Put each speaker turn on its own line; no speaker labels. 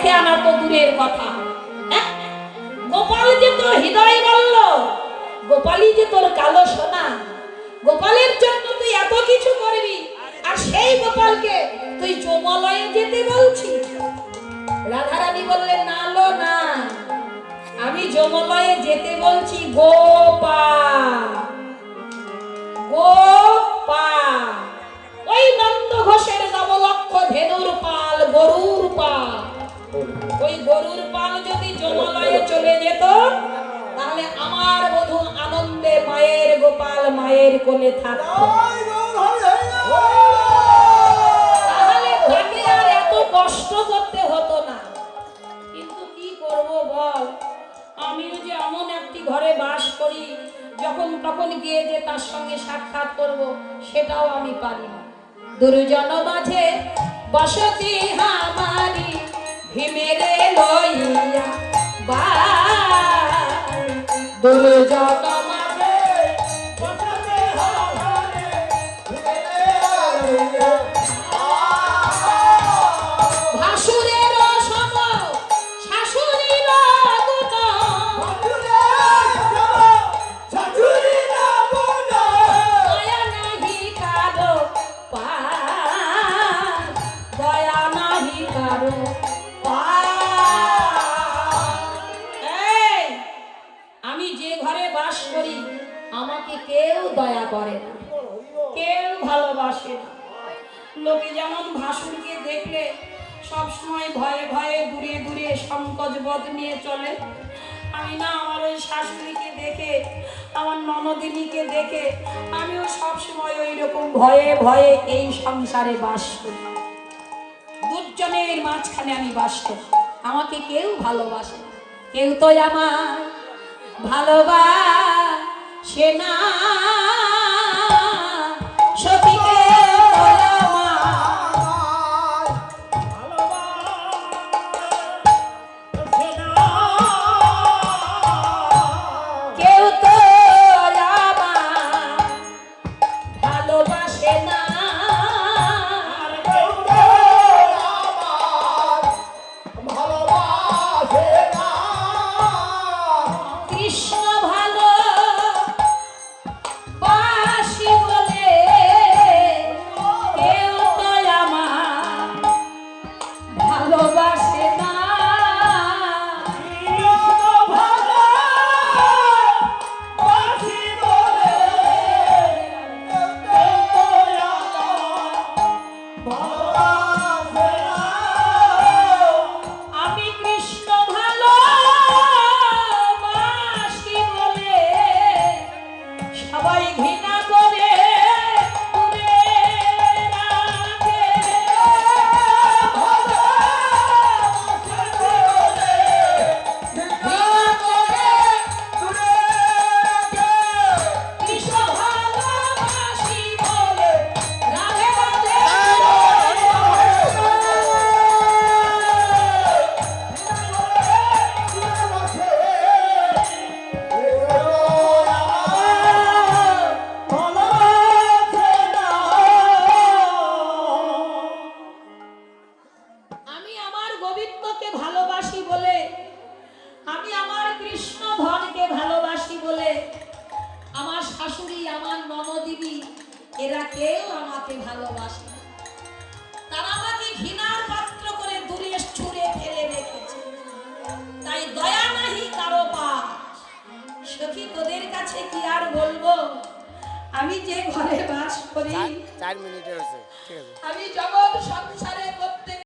পথে আনা তো দূরের কথা। গোপাল যে তোর হৃদয় বলল, গোপালই যে তোর কালো সোনা, গোপালের জন্য তুই এত কিছু করবি, আর সেই গোপালকে তুই যমলয়ে যেতে বলছিস। রাধারানী বললেন, না লো না, আমি যমলয়ে যেতে বলছি গোপাল। গোপাল ওই নন্দ ঘোষের নবলক্ষ ধেনুর পাল, গরুর পাল। ওই গরুর পাল যদি যমলয়ে চলে যেত, তাহলে আমার বধূ আনন্দে মায়ের গোপাল মায়ের কোলে থাকতো। তাহলে তাকে আর এত কষ্ট করতে হতো না। কিন্তু কি করব বল, আমিও যে এমন একটি ঘরে বাস করি, যখন তখন গিয়ে যে তার সঙ্গে সাক্ষাৎ করব, সেটাও আমি পারি না। দুর্জন মাঝে বসতি হামারি, ভীমেরে লইয়া বা দুর্জন মাঝে বসতি হামারি, ভীমেরে লইয়া ভাসুরের সম শাশুড়ির গুণ, দয়া নাহি কারো পার, দয়া নাহি কারো পার। এই আমি যে ঘরে বাস করি, আমাকে কেউ দয়া করে না, কেউ ভালোবাসে না। লোকে যেমন ভাসুরকে দেখলে সব সময় ভয়ে ভয়ে দূরে দূরে সংকোচ বোধ নিয়ে চলে, আমি না আমার ওই শাশুড়িকে দেখে, আমার ননদিনীকে দেখে আমিও সব সময় ওই রকম ভয়ে ভয়ে এই সংসারে বাস করি। দুজনের মাঝখানে আমি বাস করি, আমাকে কেউ ভালোবাসে না, কেউ তো আমার ভালোবাসে না। সখীকে ভালোবাসি বলে, আমি আমার কৃষ্ণ ধনকে ভালোবাসি বলে, আমার শাশুড়ি, আমার ননদিনী, এরা কেউ আমাকে ভালোবাসে না। তারা আমাকে ঘৃণার পাত্র করে দূরে ছুঁড়ে ফেলে রেখেছে। তাই দয়া নাহি কারো পার। সখী, তোদের কাছে কি আর বলবো, আমি যে ঘরে বাস করি, 4 মিনিটের আছে, ঠিক আছে, আমি জগৎ সংসারে প্রত্যেক